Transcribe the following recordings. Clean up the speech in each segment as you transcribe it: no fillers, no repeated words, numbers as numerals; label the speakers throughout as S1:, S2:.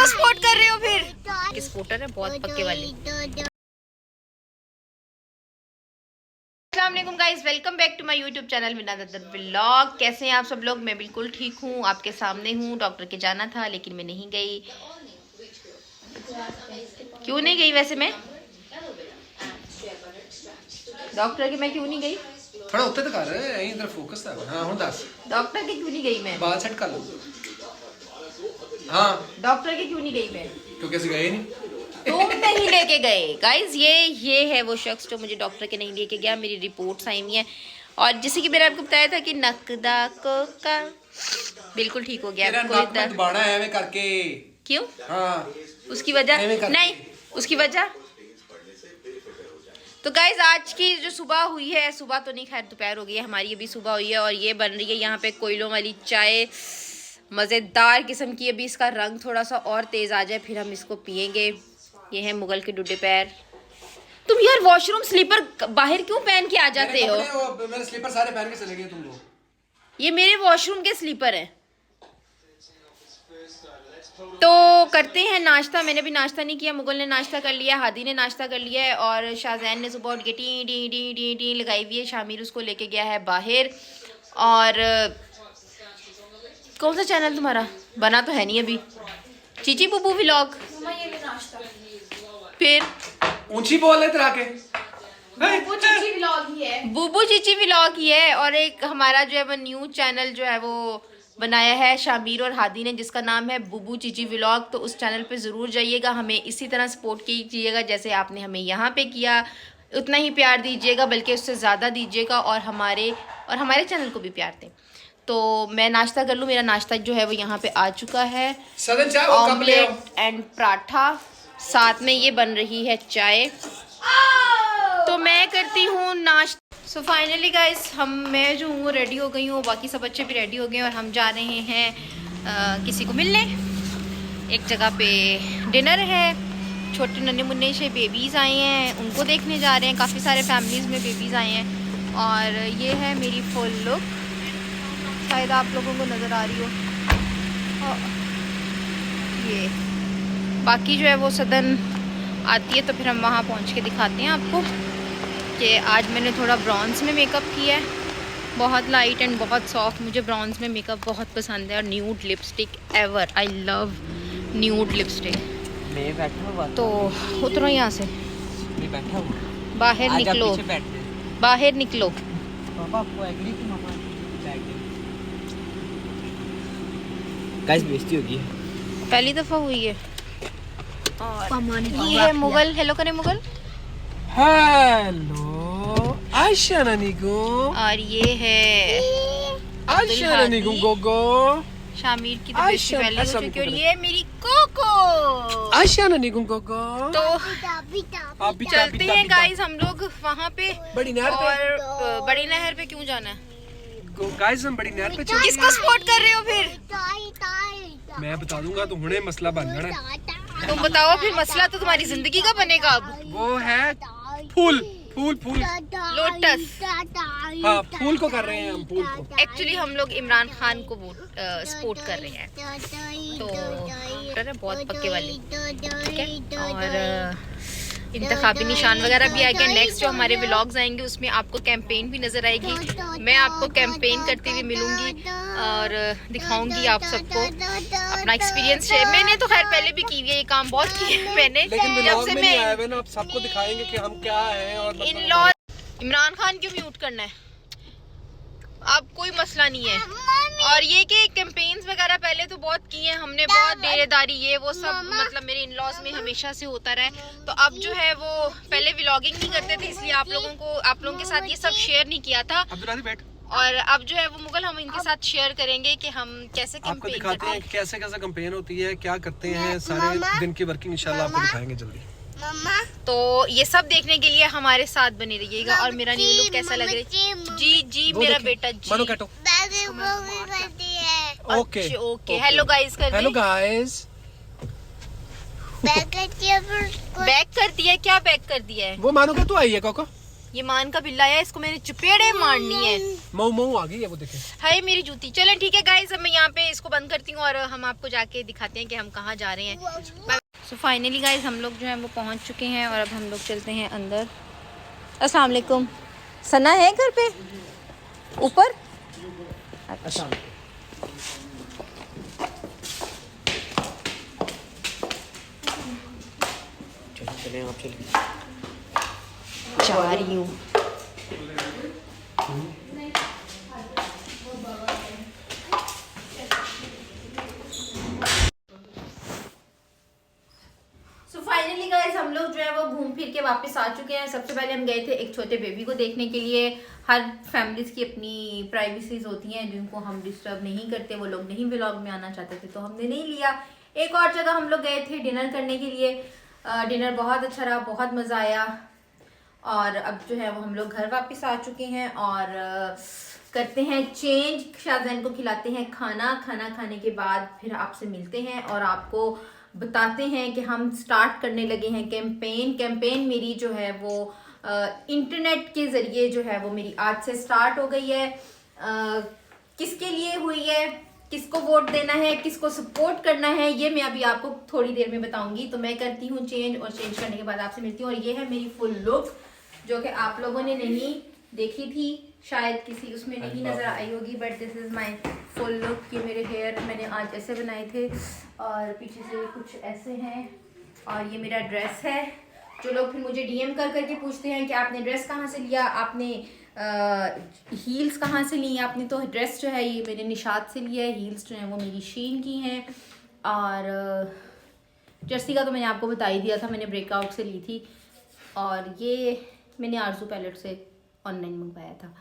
S1: किसको सपोर्ट कर रहे हो फिर? किस स्कूटर है बहुत पक्के वाली। अस्सलाम guys, welcome back to my YouTube channel Meena Daddar vlog. कैसे हैं आप सब लोग? मैं बिल्कुल ठीक हूँ, आपके सामने हूँ। डॉक्टर के जाना था लेकिन मैं नहीं गई। क्यों नहीं गई वैसे मैं डॉक्टर के? मैं क्यों नहीं गई?
S2: थोड़ा उत्ते तो कर रहे इधर फोकस कर। हां हुन दस
S1: डॉक्टर के क्यों नहीं गई मैं?
S2: बाल सेट कर लो। हां
S1: डॉक्टर के क्यों नहीं गई मैं?
S2: क्योंकि ऐसे गए नहीं।
S1: तुम नहीं लेके गए गाइज। ये है वो शख्स जो मुझे डॉक्टर के नहीं लेके गया। मेरी रिपोर्ट्स आई हुई हैं और जैसे कि मैंने आपको बताया था कि नकदा का बिल्कुल ठीक हो गया।
S2: कोई दबाना है एवे करके।
S1: क्यों?
S2: हां
S1: उसकी वजह नहीं, उसकी वजह तो गाइज आज की जो सुबह हुई है, सुबह तो नहीं खैर दोपहर हो गई है हमारी, अभी सुबह हुई है और ये बन रही है यहाँ पे कोयलों वाली चाय, मज़ेदार किस्म की। अभी इसका रंग थोड़ा सा और तेज़ आ जाए फिर हम इसको पियेंगे। ये है मुगल के डुड्डे पैर। तुम यार वॉशरूम स्लीपर बाहर क्यों पहन के आ जाते हो?
S2: मेरे स्लीपर सारे पहन के चले गए तुम लोग।
S1: ये मेरे वॉशरूम के स्लीपर हैं। तो करते हैं नाश्ता। मैंने भी नाश्ता नहीं किया, मुगल ने नाश्ता कर लिया, हादी ने नाश्ता कर लिया है और शाहजैन ने सुबह उठ के T T T T T लगाई हुई है। शामिर उसको लेके गया है बाहर। और कौन सा चैनल तुम्हारा? बना तो है नहीं अभी। चीची बुबू व्लॉग। फिर
S2: ऊंची बोल है तेरा के
S1: बुबू चीची व्लॉग ही है। बुबू चीची व्लॉग ही है। और एक हमारा जो है वो न्यू चैनल जो है वो बनाया है शामिर और हादी ने, जिसका नाम है बुबू चीची व्लॉग। तो उस चैनल पे ज़रूर जाइएगा, हमें इसी तरह सपोर्ट कीजिएगा जैसे आपने हमें यहाँ पे किया। उतना ही प्यार दीजिएगा, बल्कि उससे ज़्यादा दीजिएगा और हमारे चैनल को भी प्यार दें। तो मैं नाश्ता कर लूँ। मेरा नाश्ता जो है वो यहाँ पे आ चुका है, ऑमलेट एंड पराठा, साथ में ये बन रही है चाय। तो मैं करती हूँ नाश्ता। सो फाइनली गाइस मैं जो हूँ रेडी हो गई हूँ, बाकी सब बच्चे भी रेडी हो गए और हम जा रहे हैं किसी को मिलने। एक जगह पे डिनर है। छोटे नन्हे मुन्ने से बेबीज़ आए हैं, उनको देखने जा रहे हैं। काफ़ी सारे फैमिलीज़ में बेबीज़ आए हैं। और ये है मेरी फुल लुक, शायद आप लोगों को नज़र आ रही हो। ये बाकी जो है वो सदन आती है तो फिर हम वहाँ पहुँच के दिखाते हैं आपको कि आज मैंने थोड़ा ब्रॉन्ज में मेकअप किया है, बहुत लाइट एंड बहुत सॉफ्ट। मुझे ब्रॉन्ज में मेकअप बहुत पसंद है। और nude lipstick ever, I love nude lipstick.
S3: मैं बैठा हुआ
S1: तो उतरो यहाँ से,
S3: मैं बैठा हुआ।
S1: बाहर निकलो, बाहर निकलो।
S3: पापा आपको एग्री कि मामा बैठ गए? गाइस बेइज्जती होगी,
S1: पहली दफ़ा हुई है। और ये है मुगल। हेलो करें मुगल।
S2: हेलो आयशा नानी को।
S1: और ये है
S2: आयशा नानी को गोगो।
S1: शामिर की तबीयत से पहले हो चुकी है। और ये मेरी कोको
S2: आयशा नानी को गोगो।
S1: तो
S2: आप भी
S1: चलते हैं गाइस हम लोग वहाँ पे।
S2: बड़ी नहर पे।
S1: और बड़ी नहर पे क्यों जाना है?
S2: गाइस हम बड़ी नहर पे चल।
S1: किसको सपोर्ट कर रहे हो फिर?
S2: मैं बता दूंगा तो हुणे मसला बन जाना है।
S1: तुम बताओ फिर। मसला तो तुम्हारी जिंदगी का बनेगा अब।
S2: वो है फूल फूल फूल
S1: लोटस।
S2: हाँ फूल को कर रहे हैं हम, फूल को।
S1: एक्चुअली हम लोग इमरान खान को सपोर्ट कर रहे हैं। तो बहुत पक्के वाली, ठीक है। और इंतखाबी निशान वगैरह भी आएंगे। नेक्स्ट जो हमारे व्लॉग्स आएंगे उसमें आपको कैंपेन भी नजर आएगी। मैं आपको कैंपेन करते हुए मिलूंगी और दिखाऊंगी आप सबको अपना एक्सपीरियंस। मैंने तो खैर पहले भी की है ये काम, बहुत किया है मैंने।
S2: लेकिन
S1: जब से मैं
S2: आए हुए ना, आप सबको दिखाएंगे कि हम क्या हैं। और
S1: इन लॉ इमरान खान क्यों म्यूट करना है? अब कोई मसला नहीं है। और ये कि कैंपेन्स वगैरह पहले तो बहुत किए हैं हमने, बहुत डेरेदारी ये वो सब, मतलब मेरे इन लॉज में हमेशा से होता रहा है। तो अब जो है वो पहले व्लॉगिंग नहीं करते थे, इसलिए आप लोगों के साथ ये सब शेयर नहीं किया था। और अब जो है वो मुगल हम इनके साथ शेयर करेंगे कि हम कैसे
S2: आपको दिखाते हैं कैसे कैसे कैंपेन होती है, क्या करते हैं, सारे दिन की वर्किंग इंशाल्लाह आपको दिखाएंगे जल्दी।
S1: तो ये सब देखने के लिए हमारे साथ बने रहिएगा। और मेरा न्यू लुक कैसा लग रहा है? जी जी मेरा बेटा जी।
S2: मानो काटो। Okay
S1: okay. हेलो गाइस कर दी।
S2: Hello guys.
S1: बैक कर दिया। क्या बैक कर दिया है?
S2: वो मानो का तू आई है कोको।
S1: ये मान का बिल्ला है, इसको मैंने चपेड़े मारनी है।
S2: मऊ मऊ आ गई है वो, देखें।
S1: हाय मेरी जूती। चलें ठीक है गाइस, अब मैं यहाँ पे इसको बंद करती हूँ और हम आपको जाके दिखाते हैं कि हम कहाँ जा रहे हैं। सो फाइनली गाइस हम लोग जो है वो पहुँच चुके हैं और अब हम लोग चलते हैं अंदर। अस्सलाम वालेकुम। सना है घर पे ऊपर? अच्छा
S3: चले आप चले
S1: जा रही हूँ। सो फाइनली गाइस हम लोग जो है वो घूम फिर के वापस आ चुके हैं। सबसे पहले हम गए थे एक छोटे बेबी को देखने के लिए। हर फैमिलीज की अपनी प्राइवेसीज होती हैं जिनको हम डिस्टर्ब नहीं करते, वो लोग नहीं व्लॉग में आना चाहते थे तो हमने नहीं लिया। एक और जगह हम लोग गए थे डिनर करने के लिए। डिनर बहुत अच्छा रहा, बहुत मज़ा आया। और अब जो है वो हम लोग घर वापस आ चुके हैं और करते हैं चेंज। शाहजैन को खिलाते हैं खाना। खाना खाने के बाद फिर आपसे मिलते हैं और आपको बताते हैं कि हम स्टार्ट करने लगे हैं कैंपेन मेरी जो है वो इंटरनेट के ज़रिए जो है वो मेरी आज से स्टार्ट हो गई है। किसके लिए हुई है, किसको वोट देना है, किसको सपोर्ट करना है, ये मैं अभी आपको थोड़ी देर में बताऊंगी। तो मैं करती हूँ चेंज और चेंज करने के बाद आपसे मिलती हूँ। और ये है मेरी फुल लुक जो कि आप लोगों ने नहीं देखी थी, शायद किसी उसमें नहीं नज़र आई होगी, but this is my full look. ये मेरे हेयर मैंने आज ऐसे बनाए थे और पीछे से कुछ ऐसे हैं और ये मेरा ड्रेस है। जो लोग फिर मुझे डीएम कर करके पूछते हैं कि आपने ड्रेस कहाँ से लिया, आपने हील्स कहाँ से ली, आपने तो ड्रेस जो है ये मेरे निशात से लिया है, हील्स जो हैं वो मेरी शीन की हैं। और जर्सी का तो मैंने आपको बता ही दिया था, मैंने ब्रेकआउट से ली थी। और ये मैंने आरजू पैलेट से ऑनलाइन मंगवाया था।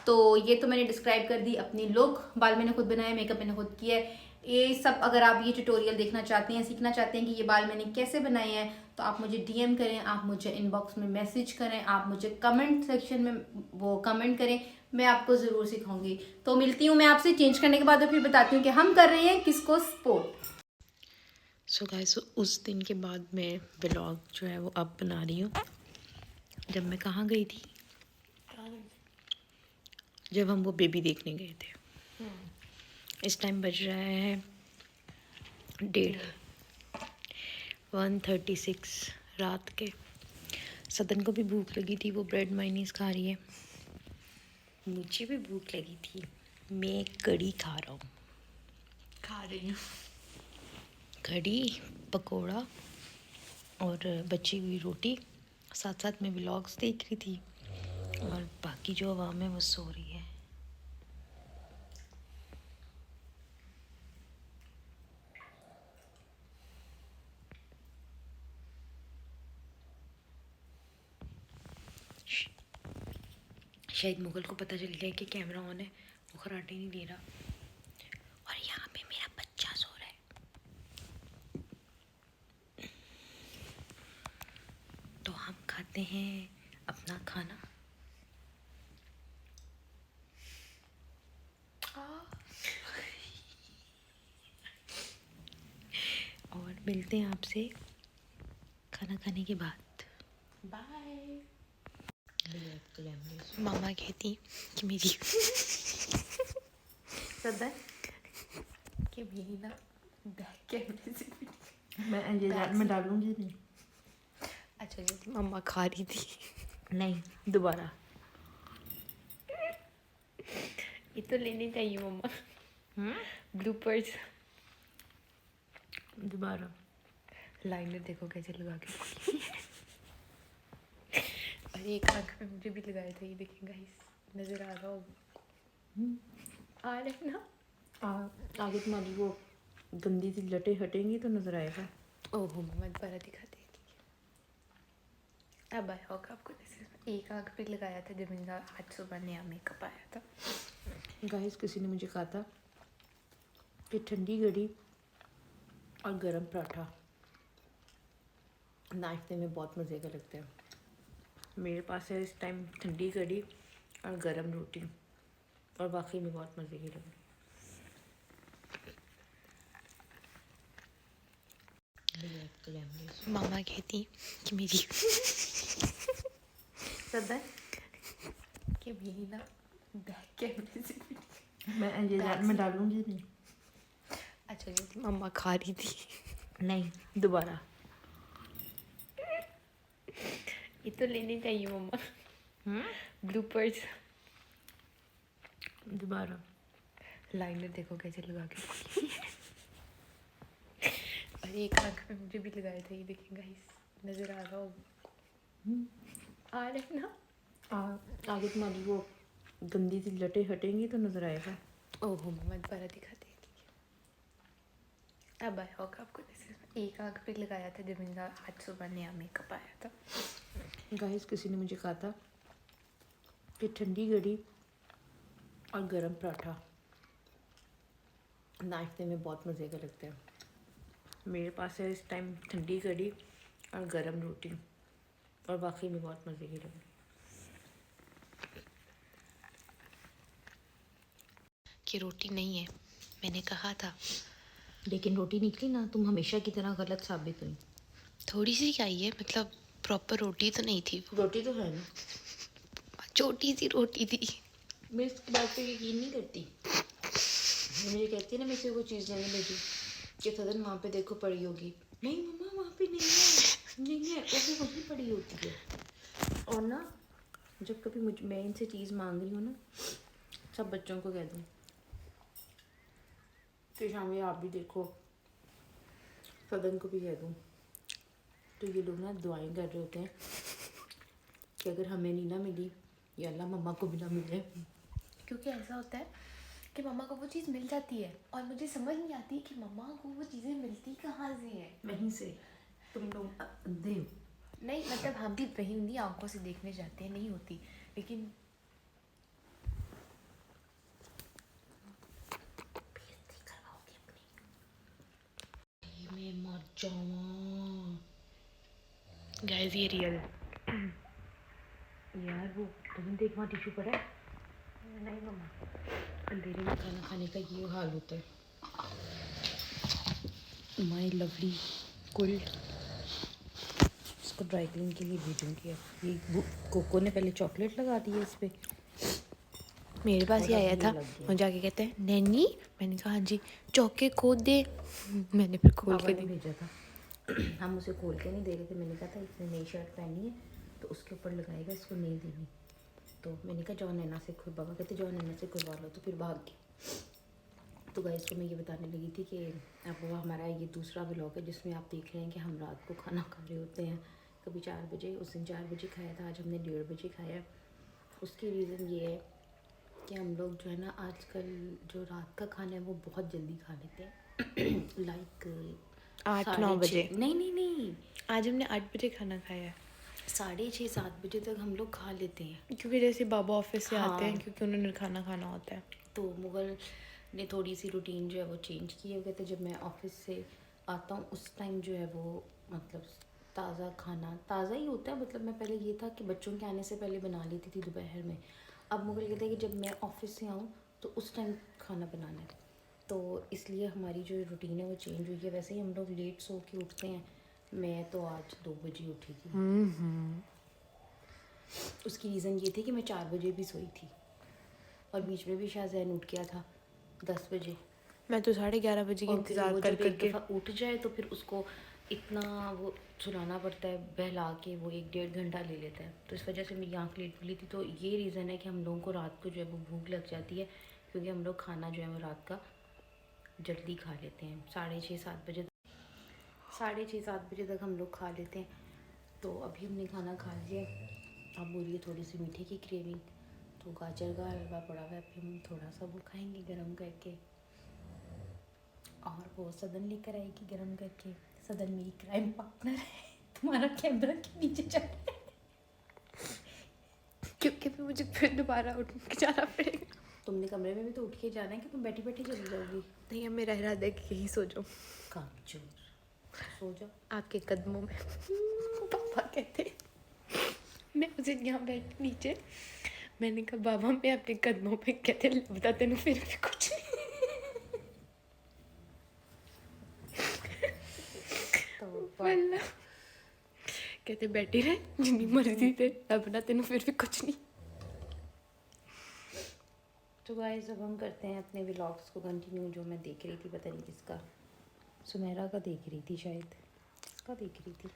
S1: तो ये तो मैंने डिस्क्राइब कर दी अपनी लुक। बाल मैंने खुद बनाया, मेकअप मैंने खुद किया है। ये सब अगर आप ये ट्यूटोरियल देखना चाहते हैं, सीखना चाहते हैं कि ये बाल मैंने कैसे बनाए हैं, तो आप मुझे डीएम करें, आप मुझे इनबॉक्स में मैसेज करें, आप मुझे कमेंट सेक्शन में वो कमेंट करें, मैं आपको ज़रूर सिखाऊंगी। तो मिलती हूँ मैं आपसे चेंज करने के बाद और फिर बताती हूँ कि हम कर रहे हैं किसको सपोर्ट। सो गाइस उस दिन के बाद मैं व्लॉग जो है वो अब बना रही हूँ। जब मैं कहाँ गई थी, जब हम वो बेबी देखने गए थे। इस टाइम बज रहा है 1:36 रात के। सदन को भी भूख लगी थी, वो ब्रेड मायनीज खा रही है। मुझे भी भूख लगी थी, मैं कढ़ी खा रही हूँ। कढ़ी, पकोड़ा और बची हुई रोटी। साथ साथ में व्लॉग्स देख रही थी और बाकी जो आवाम है वो सो रही है। शायद मुगल को पता चल गया कि कैमरा ऑन है, वो खराटे नहीं दे रहा। और यहाँ पे मेरा बच्चा सो रहा है। तो हम खाते हैं अपना खाना। और मिलते हैं आपसे खाना खाने के बाद। बाय। मामा कहती कि मेरी सदन कि मेरी ना बैक कैमरे से
S4: मैं डालूंगी नहीं।
S1: अच्छा जी, मम्मा खा रही थी।
S4: नहीं दोबारा
S1: ये तो लेनी चाहिए मम्मा। ब्लूपर्स।
S4: दोबारा
S1: लाइनर देखो कैसे लगा के। और एक आँख में मुझे भी लगाया था, ये देखें गाइस, नजर आ रहा होगा। आ रहे ना।
S4: आगे तुम्हारी वो गंदी सी लटें हटेंगी तो नजर आएगा।
S1: ओहो मम्मा दोबारा दिखाते हैं। अब आया होगा आपको। एक आँख पे लगाया था जब मेरा आज सुबह नया मेकअप आया था।
S4: गाइस किसी ने मुझे कहा था कि ठंडी कढ़ी और गरम पराठा नाश्ते में बहुत मज़े का लगता है। मेरे पास है इस टाइम ठंडी कढ़ी और गरम रोटी, और वाकई में बहुत मज़े की लगी।
S1: मामा कहती कि मेरी
S4: सदन
S1: के भी ना बैक कैमरे से
S4: मैं डालूंगी नहीं।
S1: अच्छा जी मम्मा खा रही थी।
S4: नहीं दोबारा।
S1: ये तो लेने चाहिए मम्मा ब्लूपर्स।
S4: दोबारा।
S1: लाइनर देखो कैसे लगा के और एक आँख में मुझे भी लगाया था, ये देखिए गाइस नजर आ रहा होगा। आ रहे ना।
S4: आगे तुम्हारी वो गंदी सी लटें हटेंगी तो नजर आएगा।
S1: ओहो मम्मा दोबारा दिखाते हैं। अब आया होगा आपको। जैसे एक आँख पे लगाया था जब मेरा आज सुबह नया मेकअप आया था।
S4: गाइस किसी ने मुझे कहा था कि ठंडी कढ़ी और गरम पराठा नाश्ते में बहुत मज़े का लगता है। मेरे पास है इस टाइम ठंडी कढ़ी और गरम रोटी, और बाकी में बहुत मज़े की लगी।
S1: कि रोटी नहीं है, मैंने कहा था।
S4: लेकिन रोटी निकली ना, तुम हमेशा की तरह गलत साबित हुई।
S1: थोड़ी सी आई है, मतलब प्रॉपर रोटी तो नहीं थी।
S4: रोटी तो है ना,
S1: छोटी सी रोटी थी।
S4: मैं इसकी बात पे यकीन नहीं करती। मुझे कहती है ना, मैं से वो चीज़ नहीं भेजी कि सदन वहाँ पे देखो पड़ी होगी। नहीं मम्मा वहाँ पे नहीं है, नहीं है, वो भी वहीं पड़ी होती है। और ना जब कभी मैं इनसे चीज़ मांग रही हूँ ना, सब बच्चों को कह दूँ कि शाम आप भी देखो, सदन को भी कह दूँ, तो ये लोग ना दुआएं कर रहे होते हैं कि अगर हमें नहीं ना मिली या अल्लाह मम्मा को भी ना मिले।
S1: क्योंकि ऐसा होता है कि मम्मा को वो चीज़ मिल जाती है और मुझे समझ नहीं आती कि मम्मा को वो चीज़ें मिलती कहाँ से है।
S4: वहीं से। तुम लोग अंधे हो।
S1: नहीं मतलब हम भी वही उन्हीं आंखों से देखने जाते हैं, नहीं होती। लेकिन
S4: मैं मर जाऊँ
S1: गाइस ये रियल।
S4: यार। वो तुमने देख वहाँ टिश्यू पड़ा है?
S1: नहीं मम्मा,
S4: अंधेरे में खाना खाने का ये हाल होता है। माय लवली कुल इसको ड्राई क्लीन के लिए भेजूँगी। अब ये कोको ने पहले चॉकलेट लगा दी है इस पर।
S1: मेरे पास ही आया था और जाके कहते हैं नैनी। मैंने कहा हाँ जी, चौके खोद दे। मैंने फिर खोल के दी।
S4: भेजा था। हम उसे खोल के नहीं दे रहे थे। मैंने कहा था इसने नई शर्ट पहनी है तो उसके ऊपर लगाएगा, इसको नहीं देनी। तो मैंने कहा जाओ नैना से खुद, बाबा कहते जाओ नैना से खुलवा लो, तो फिर भाग गई। तो गाइस को मैं ये बताने लगी थी कि अब वो हमारा ये दूसरा व्लॉग है जिसमें आप देख रहे हैं कि हम रात को खाना खा रहे होते हैं। कभी 4 बजे, उस दिन 4 बजे खाया था, आज हमने 1:30 बजे खाया। उसकी रीज़न ये है कि हम लोग जो है ना आजकल जो रात का खाना है वो बहुत जल्दी खा लेते हैं। लाइक
S1: 8-9 बजे।
S4: नहीं,
S1: आज हमने 8 बजे खाना खाया है।
S4: 6:30-7 बजे तक हम लोग खा लेते हैं।
S1: क्योंकि जैसे बाबा ऑफिस से आते हैं,
S4: हाँ।
S1: क्योंकि उन्होंने खाना खाना होता है।
S4: तो मुगल ने थोड़ी सी रूटीन जो है वो चेंज की है। वो कहते जब मैं ऑफिस से आता हूँ उस टाइम जो है वो मतलब ताज़ा खाना ताज़ा ही होता है। मतलब मैं पहले ये था कि बच्चों के आने से पहले बना लेती थी दोपहर में। अब मुगल कहते हैं कि जब मैं ऑफिस से आऊँ तो उस टाइम खाना बनाना है। तो इसलिए हमारी जो रूटीन है वो चेंज हुई है। वैसे ही हम लोग लेट सो के उठते हैं। मैं तो आज 2 बजे उठी थी। उसकी रीज़न ये थी कि मैं 4 बजे भी सोई थी और बीच में भी शाहजैन उठ गया था 10 बजे।
S1: मैं तो 11:30 बजे की इंतज़ार कर करके
S4: उठ जाए तो फिर उसको इतना वो सुलाना पड़ता है, बहला के वो 1-1.5 घंटा ले लेता है। तो इस वजह से मेरी आँख लेट खुली थी। तो ये रीज़न है कि हम लोगों को रात को जो है वो भूख लग जाती है, क्योंकि हम लोग खाना जो है वो रात का जल्दी खा लेते हैं। 6:30-7 बजे 6:30-7 बजे तक हम लोग खा लेते हैं। तो अभी हमने खाना खा लिया। अब हो रही है थोड़ी सी मीठे की क्रेविंग। तो गाजर का हलवा पड़ा हुआ है, अभी हम थोड़ा सा वो खाएंगे गर्म करके। और वो सदन लेकर आएगी गर्म करके। सदन मेरी क्राइम पार्टनर है। तुम्हारा कैमरा के नीचे चल रहा है
S1: क्योंकि फिर मुझे फिर दोबारा उठ के जाना पड़ेगा।
S4: तुमने कमरे में भी तो उठ के जाना है कि तुम बैठी बैठी चली जाओगी।
S1: नहीं, अब मेरा इरादा है कि यहीं सो जाऊँ।
S4: कामचोर, सो जाओ
S1: आपके कदमों में। पापा कहते मैं उसे यहाँ बैठ नीचे, मैंने कहा बाबा मैं आपके कदमों पे, कहते लगता तेन फिर भी कुछ नहीं।
S4: तो
S1: कहते बैठी रहे जितनी मर्जी थे, अब ना तेन फिर भी कुछ नहीं।
S4: तो गाइस अब हम करते हैं अपने व्लॉग्स को कंटिन्यू। जो मैं देख रही थी, पता नहीं किसका, सुमेरा का देख रही थी, शायद किसका देख रही थी,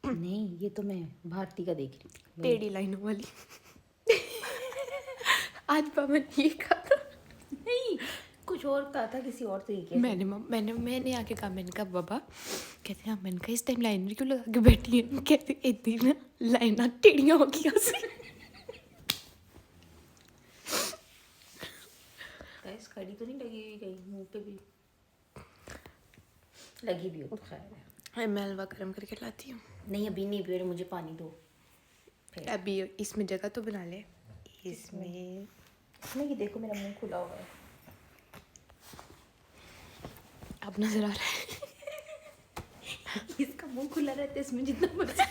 S4: नहीं ये तो मैं भारती का देख रही थी,
S1: टेढ़ी लाइनों वाली। आज पापा ने ये कहा था।
S4: नहीं कुछ और कहा था, किसी और तरीके से।
S1: मैंने आके कहा, मैंने कहा बाबा, कहते हैं मैंने कहा इस टाइम लाइनर क्यों लगा के बैठी है, कहते इतनी ना लाइना टेढ़ियाँ हो गई सी।
S4: गाइस खड़ी तो नहीं लगी हुई कहीं, मुंह पे भी लगी भी हो तो खैर है।
S1: मैं हलवा गर्म करके लाती हूँ।
S4: नहीं अभी नहीं, पहले मुझे पानी दो। फिर
S1: अभी इसमें जगह तो बना ले, इसमें
S4: इसमें कि देखो मेरा मुंह खुला हुआ है।
S1: अब नजर आ रहा है।
S4: इसका मुंह खुला रहता है, इसमें जितना मर्जी